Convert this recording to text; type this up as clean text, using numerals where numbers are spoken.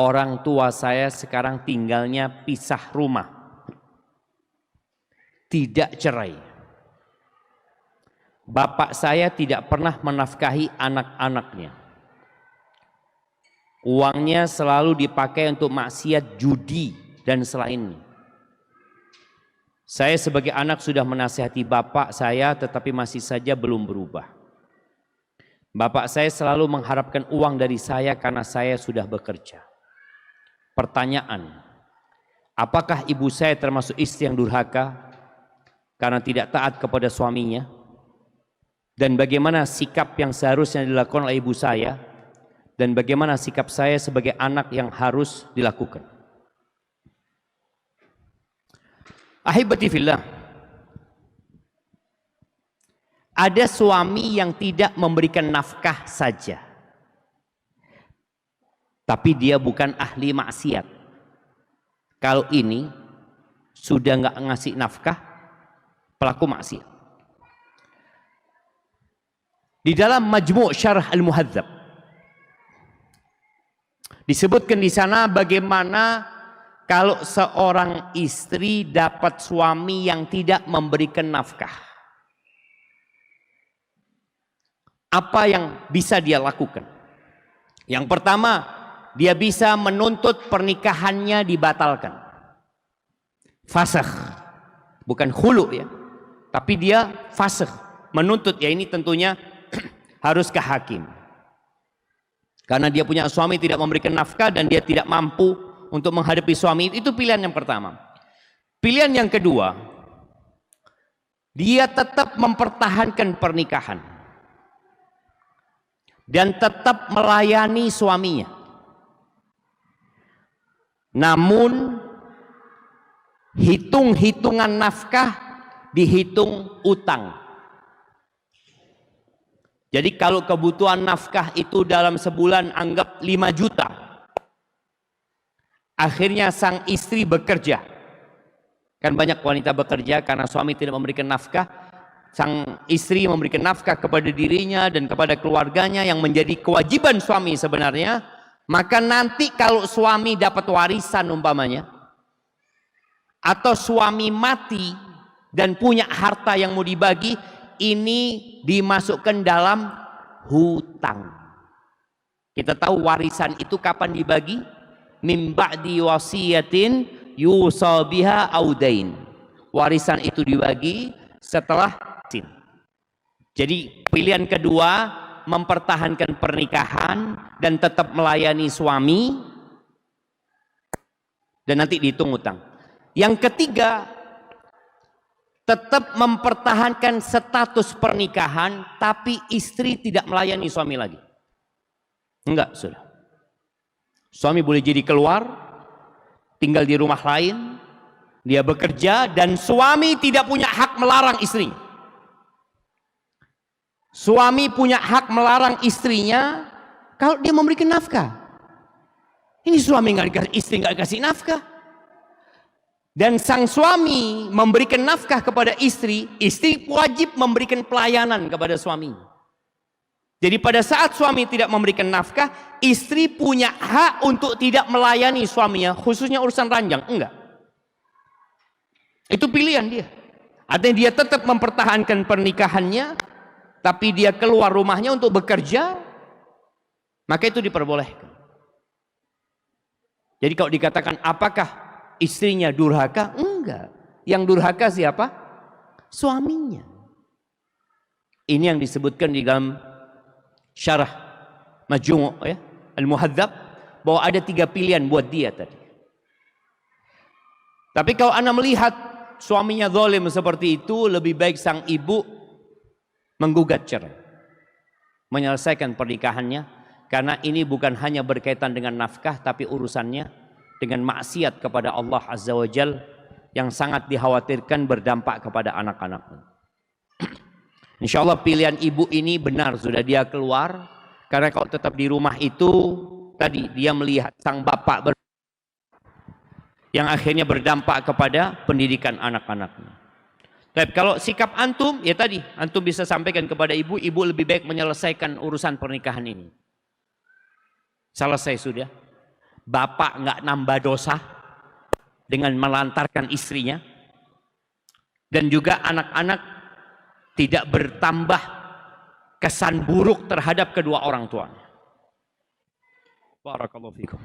orang tua saya sekarang tinggalnya pisah rumah, tidak cerai. Bapak saya tidak pernah menafkahi anak-anaknya. Uangnya selalu dipakai untuk maksiat, judi, dan selainnya. Saya sebagai anak sudah menasihati bapak saya, tetapi masih saja belum berubah. Bapak saya selalu mengharapkan uang dari saya karena saya sudah bekerja. Pertanyaan, apakah ibu saya termasuk istri yang durhaka karena tidak taat kepada suaminya? Dan bagaimana sikap yang seharusnya dilakukan oleh ibu saya? Dan bagaimana sikap saya sebagai anak yang harus dilakukan? Ahibati fillah, ada suami yang tidak memberikan nafkah saja, tapi dia bukan ahli maksiat. Kalau ini sudah nggak ngasih nafkah, pelaku maksiat. Di dalam Majmu' Syarah Al-Muhadzab disebutkan di sana bagaimana kalau seorang istri dapat suami yang tidak memberikan nafkah, apa yang bisa dia lakukan? Yang pertama, dia bisa menuntut pernikahannya dibatalkan. Fasakh, bukan khulu ya, tapi dia fasakh, menuntut, ya ini tentunya harus ke hakim. Karena dia punya suami tidak memberikan nafkah dan dia tidak mampu untuk menghadapi suami, itu pilihan yang pertama. Pilihan yang kedua, dia tetap mempertahankan pernikahan dan tetap melayani suaminya. Namun hitung-hitungan nafkah dihitung utang. Jadi kalau kebutuhan nafkah itu dalam sebulan anggap 5 juta. Akhirnya sang istri bekerja. Kan banyak wanita bekerja karena suami tidak memberikan nafkah. Sang istri memberikan nafkah kepada dirinya dan kepada keluarganya yang menjadi kewajiban suami sebenarnya. Maka nanti kalau suami dapat warisan umpamanya, atau suami mati dan punya harta yang mau dibagi, ini dimasukkan dalam hutang. Kita tahu warisan itu kapan dibagi? Min ba'di wasiyatin yusa biha audain. Warisan itu dibagi setelah sin. Jadi pilihan kedua, mempertahankan pernikahan dan tetap melayani suami dan nanti dihitung hutang. Yang ketiga, tetap mempertahankan status pernikahan tapi istri tidak melayani suami lagi. Enggak, sudah. Suami boleh jadi keluar, tinggal di rumah lain, dia bekerja dan suami tidak punya hak melarang istrinya. Suami punya hak melarang istrinya kalau dia memberikan nafkah. Ini suami nggak dikasih, istri nggak kasih nafkah. Dan sang suami memberikan nafkah kepada istri, istri wajib memberikan pelayanan kepada suami. Jadi pada saat suami tidak memberikan nafkah, istri punya hak untuk tidak melayani suaminya, khususnya urusan ranjang. Enggak. Itu pilihan dia. Artinya dia tetap mempertahankan pernikahannya, tapi dia keluar rumahnya untuk bekerja, maka itu diperbolehkan. Jadi kalau dikatakan apakah istrinya durhaka? Enggak. Yang durhaka siapa? Suaminya. Ini yang disebutkan di dalam Syarah Majmu' ya, Al-Muhadzab, bahwa ada 3 pilihan buat dia tadi. Tapi kalau Anda melihat suaminya zalim seperti itu, lebih baik sang ibu menggugat cerai, menyelesaikan pernikahannya, karena ini bukan hanya berkaitan dengan nafkah, tapi urusannya dengan maksiat kepada Allah Azza wa Jal yang sangat dikhawatirkan berdampak kepada anak-anaknya. Insya Allah pilihan ibu ini benar, sudah dia keluar, karena kalau tetap di rumah itu tadi dia melihat sang bapak yang akhirnya berdampak kepada pendidikan anak-anaknya. Tapi kalau sikap antum, ya tadi antum bisa sampaikan kepada ibu, ibu lebih baik menyelesaikan urusan pernikahan ini. Selesai sudah. bapak nggak nambah dosa dengan melantarkan istrinya, dan juga anak-anak tidak bertambah kesan buruk terhadap kedua orang tuanya. Barakallahu fikum.